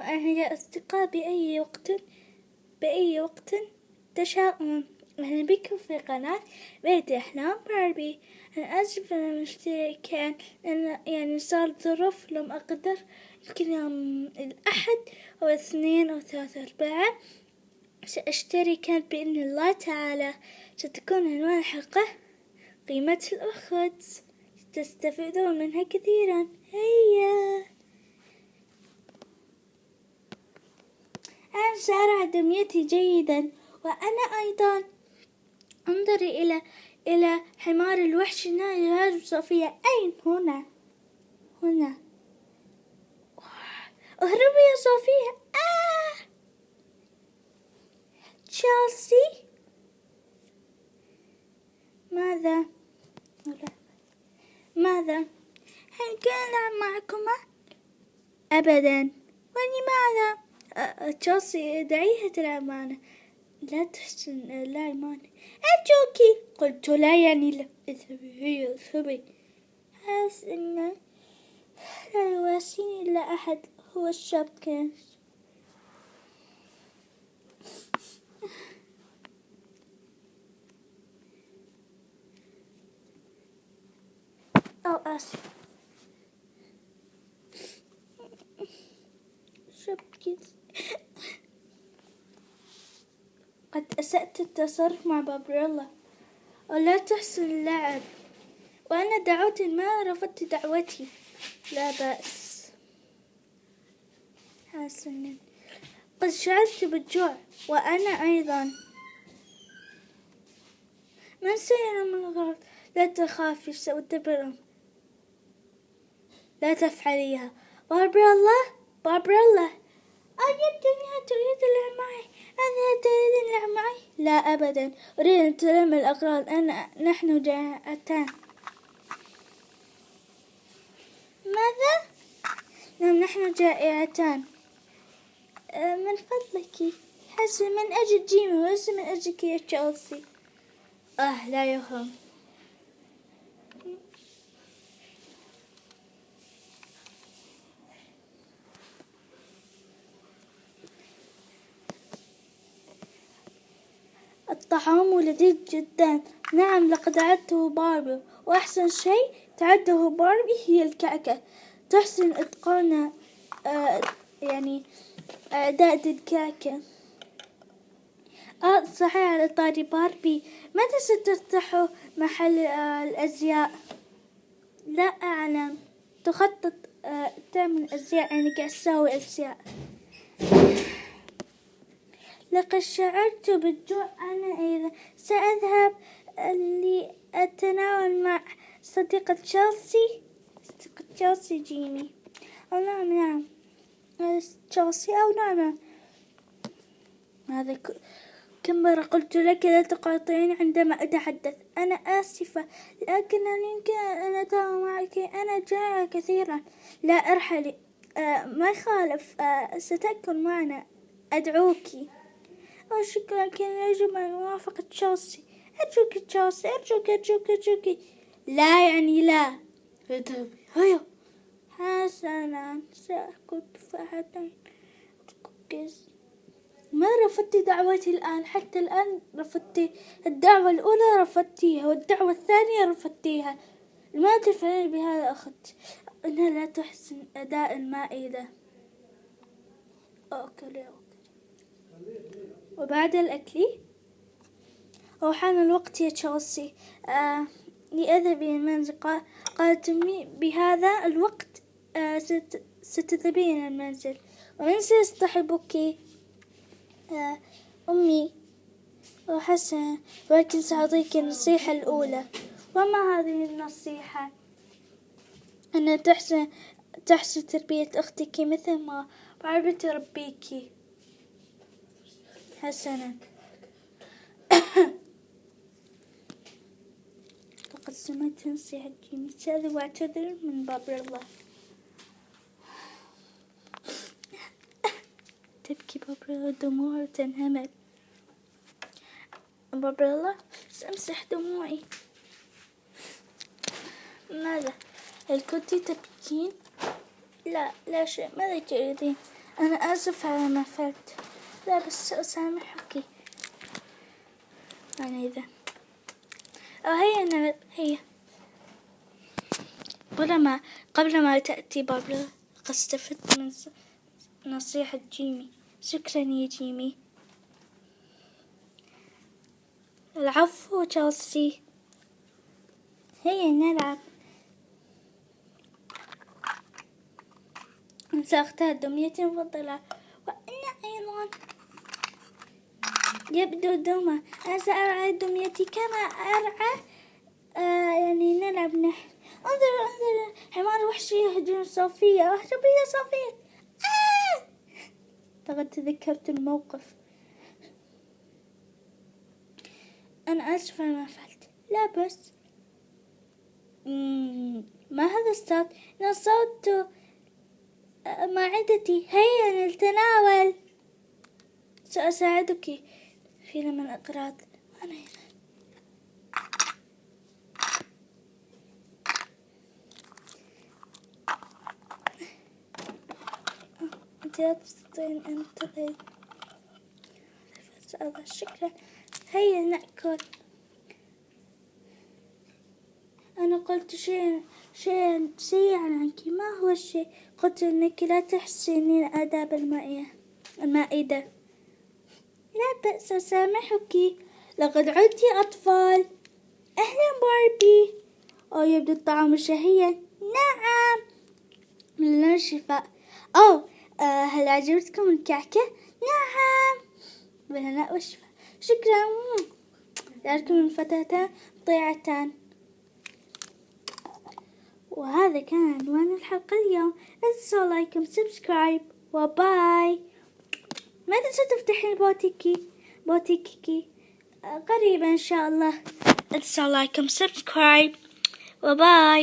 يا أصدقاء، بأي وقت تشاءون، أهلا بكم في قناة بيت أحلام باربي. أنا آسفة أنا مشتركة، أنا يعني صار ظروف لم أقدر. يمكن يوم الأحد أو اثنين أو ثلاثة أربعة سأشترك بإذن الله تعالى. ستكون عنوان الحلقة قيمة الأخت، تستفيدون منها كثيرا. هيا، أنا سأرى دميتي جيدا، وأنا أيضا انظري إلى حمار الوحش يهاجم صوفيا. أين؟ هنا. اهربي يا صوفيا. تشيلسي، ماذا؟ هل كان ألعب معكما؟ أبدا. ولماذا؟ تشيلسي دعيها تلعب معنا. لا تحسن، لا يمانع. أرجوكي. قلت لا، يعني لا. اذهبي. حاسس إنه لا يواسيني إلا أحد، هو الشاب كان. أو آسف، شاب كده. قد أسأت التصرف مع بابريلا، ولا تحسن اللعب، وأنا دعوت ما رفضت دعوتي. لا بأس. حسنا، قد شعرت بالجوع، وأنا أيضا. من سيرى من الغرض؟ لا تخافي، سأدبر. لا تفعليها. باربريلا، يبدو أنها تريد اللعب معي. أنا تريد اللعب معي؟ لا أبدا، أريد أن تلم الأغراض. نحن جائعتان. ماذا؟ نعم، نحن جائعتان. من فضلك، حسن من أجل جيمي وليس من أجلك يا تشيلسي. لا يهم. الطعام لذيذ جدا. نعم، لقد أعدته باربي، وأحسن شيء تعده باربي هي الكعكة. تحسن إتقان يعني إعداد الكعكة. صحيح، على طاري باربي، متى ستفتحوا محل الأزياء؟ لا أعلم. تخطط تعمل أزياء، يعني قاعد تسوي أزياء. لقد شعرت بالجوع. أنا أيضا سأذهب لأتناول مع صديقة تشيلسي جيمي. نعم تشيلسي، نعم. ماذا؟ كم مرة قلت لك لا تقاطعين عندما أتحدث؟ أنا آسفة، لكنني يمكن أن أتابع معك. أنا جائعة كثيرا. لا ارحلي. ما يخالف، ستأكل معنا. أدعوك. شكرا، كان يجب أن أوافق تشيلسي. أرجوك تشيلسي، أرجوك. لا، يعني لا. اذهبي. هيا. حسنا، سأكل تفاحتين كوكيز. ما رفضتي دعوتي الآن؟ حتى الآن رفضتي. الدعوة الأولى رفضتيها، والدعوة الثانية رفضتيها. لماذا تفعلين بهذا أخت؟ إنها لا تحسن أداء المائدة. أوكي. وبعد الأكل وحان الوقت يا تشيلسي لأذهب إلى المنزل. قالت أمي بهذا الوقت ستذهبين إلى المنزل، ومن سيصطحبك؟ أمي وحسن، ولكن سأعطيك النصيحة الأولى. وما هذه النصيحة؟ أن تحسن تربية أختك مثل ما باربي تربيك. حسنا. لقد سمعت نصيحة جيمي. سأذهب واعتذر من بابريلا. تبكي بابريلا، دموعها تنهمر. بابريلا، سأمسح دموعي. ماذا؟ هل كنت تبكين؟ لا شيء. ماذا تريدين؟ أنا آسف على ما فعلت. لا بس أسامحك. أنا إذا هيا أنا هيا قبل ما تأتي بابلو قد استفدت من نصيحة جيمي. شكرا يا جيمي. العفو تشيلسي. هيا نلعب. سأختار دميتي المفضلة. وأنا أيضا يبدو دوما. أنا سأرعى دميتي كما أرعى يعني نلعب نحن. انظر حمار وحشي يهجم صوفيا. اهربي يا صوفيا. لقد تذكرت الموقف. أنا آسفة ما فعلت. لا بس ما هذا الصوت؟ إنه صوت معدتي. هيا نتناول. سأساعدك في لمن الأقراط. أنا هنا. أنت لا تستطيعين أن تضعين. شكرا. هيا نأكل. أنا قلت شيئا سيئا عنك. ما هو الشيء؟ قلت أنك لا تحسنين آداب المائدة. لا بأس أسامحك. لقد عدت أطفال. أهلا باربي. يبدو الطعام شهيا. نعم من الشفاء. هل عجبتكم الكعكة؟ نعم بالهناء والشفاء. شكرا. لكم الفتاتان ضيعتان. وهذا كان عنوان الحلقة اليوم. لا تنسوا لايك وسبسكرايب وباي. ما تنسوا تفتحين بوتيكي قريبا إن شاء الله. لا تنسوا لايك وسبسكرايب وباي.